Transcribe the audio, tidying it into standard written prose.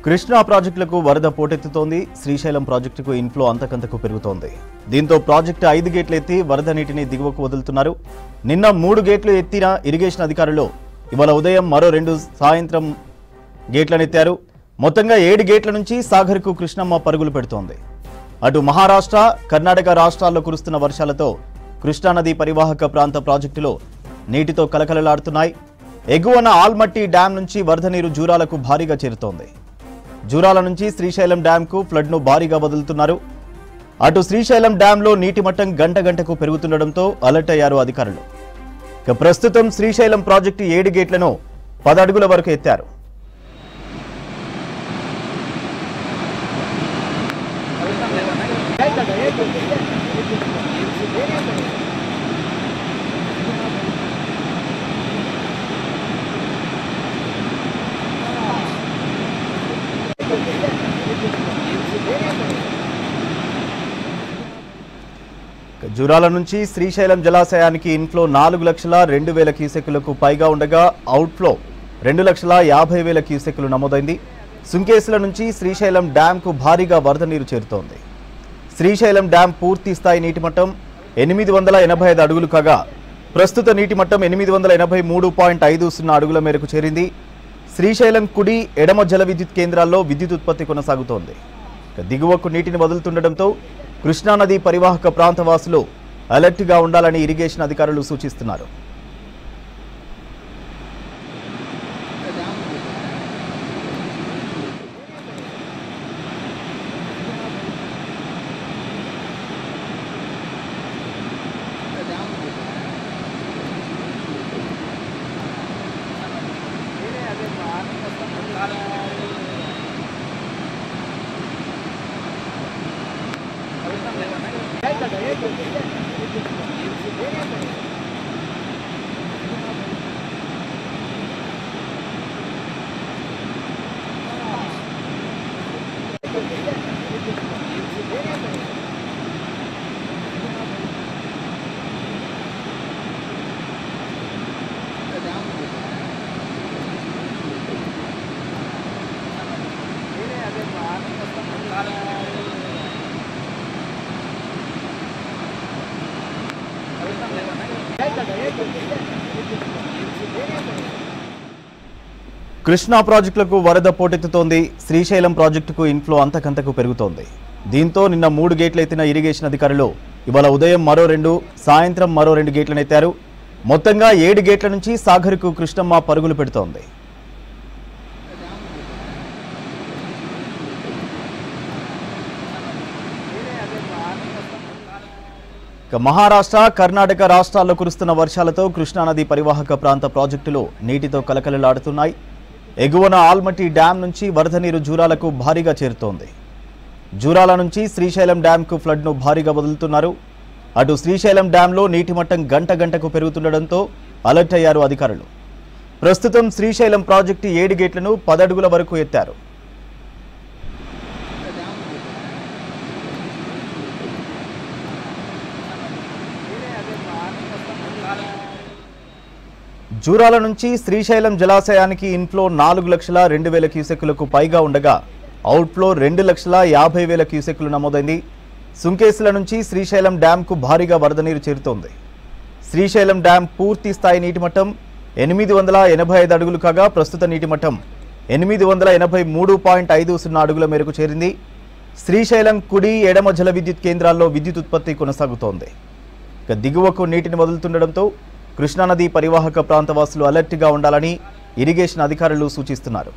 కృష్ణా ప్రాజెక్టులకు వరద పోటెత్తుతోంది. శ్రీశైలం ప్రాజెక్టుకు ఇన్ఫ్లో అంతకంతకు పెరుగుతోంది. దీంతో ప్రాజెక్టు 5 గేట్లు ఎత్తి వరద నీటిని దిగువకు వదులుతున్నారు. నిన్న 3 గేట్లు ఎత్తిన ఇరిగేషన్ అధికారులు ఇవాళ ఉదయం మరో 2 సాయంత్రం గేట్లనెత్తారు. మొత్తంగా 7 గేట్ల నుంచి సాగర్కు కృష్ణమ్మ పరుగులు పెడుతోంది. అటు మహారాష్ట్ర, కర్ణాటక రాష్ట్రాల్లో కురుస్తున్న వర్షాలతో కృష్ణానది పరివాహక ప్రాంత ప్రాజెక్టులో నీటితో కలకలలాడుతున్నాయి. ఎగువన ఆల్మట్టి డ్యాం నుంచి వరద నీరు జూరాలకు భారీగా చేరుతోంది. జూరాల నుంచి శ్రీశైలం డ్యాంకు ఫ్లడ్ను భారీగా వదులుతున్నారు. అటు శ్రీశైలం డ్యాంలో నీటి మట్టం గంటకు పెరుగుతుండటంతో అలర్ట్ అయ్యారు అధికారులు. ప్రస్తుతం శ్రీశైలం ప్రాజెక్టు 7 గేట్లను 10 అడుగుల వరకు ఎత్తారు. జూరాల నుంచి శ్రీశైలం జలాశయానికి ఇన్ఫ్లో 4,02,000 క్యూసెక్కులకు పైగా ఉండగా అవుట్ఫ్లో 2,50,000 క్యూసెక్కులు నమోదైంది. సుంకేసుల నుంచి శ్రీశైలం డ్యాంకు భారీగా వరద నీరు చేరుతోంది. శ్రీశైలం డ్యాం పూర్తి స్థాయి నీటి మట్టం 885 అడుగులు కాగా ప్రస్తుత నీటి మట్టం 883.50 అడుగుల మేరకు చేరింది. శ్రీశైలం కుడి, ఎడమ జల విద్యుత్ కేంద్రాల్లో విద్యుత్ ఉత్పత్తి కొనసాగుతోంది. దిగువకు నీటిని వదులుతుండటంతో కృష్ణానది పరివాహక ప్రాంత వాసులు అలర్ట్గా ఉండాలని ఇరిగేషన్ అధికారులు సూచిస్తున్నారు. కృష్ణా ప్రాజెక్టులకు వరద పోటెత్తుతోంది. శ్రీశైలం ప్రాజెక్టుకు ఇన్ఫ్లో అంతకంతకు పెరుగుతోంది. దీంతో నిన్న 3 గేట్లు ఎత్తిన ఇరిగేషన్ అధికారులు ఇవాళ ఉదయం మరో 2, సాయంత్రం మరో 2 గేట్లనెత్తారు. మొత్తంగా 7 గేట్ల నుంచి సాగర్కు కృష్ణమ్మ పరుగులు పెడుతోంది. మహారాష్ట్ర, కర్ణాటక రాష్ట్రాల్లో కురుస్తున్న వర్షాలతో కృష్ణానది పరివాహక ప్రాంత ప్రాజెక్టులు నీటితో కలకలలాడుతున్నాయి. ఎగువన ఆల్మట్టి డ్యాం నుంచి వరద నీరు జూరాలకు భారీగా చేరుతోంది. జూరాల నుంచి శ్రీశైలం డ్యాంకు ఫ్లడ్ను భారీగా వదులుతున్నారు. అటు శ్రీశైలం డ్యాంలో నీటి మట్టం గంటకు పెరుగుతుండటంతో అలర్ట్ అయ్యారు అధికారులు. ప్రస్తుతం శ్రీశైలం ప్రాజెక్టు 7 గేట్లను 10 అడుగుల వరకు ఎత్తారు. జూరాల నుంచి శ్రీశైలం జలాశయానికి ఇన్ఫ్లో 4,02,000 క్యూసెక్కులకు పైగా ఉండగా అవుట్ఫ్లో 2,50,000 క్యూసెక్కులు నమోదైంది. సుంకేసుల నుంచి శ్రీశైలం డ్యాంకు భారీగా వరద నీరు చేరుతోంది. శ్రీశైలం డ్యాం పూర్తి స్థాయి నీటి మట్టం 885 అడుగులు కాగా ప్రస్తుత నీటి మట్టం 883.50 అడుగుల మేరకు చేరింది. శ్రీశైలం కుడి, ఎడమ జల విద్యుత్ కేంద్రాల్లో విద్యుత్ ఉత్పత్తి కొనసాగుతోంది. దిగువకు నీటిని వదులుతుండటంతో కృష్ణానది పరివాహక ప్రాంత వాసులు అలర్ట్గా ఉండాలని ఇరిగేషన్ అధికారులు సూచిస్తున్నారు.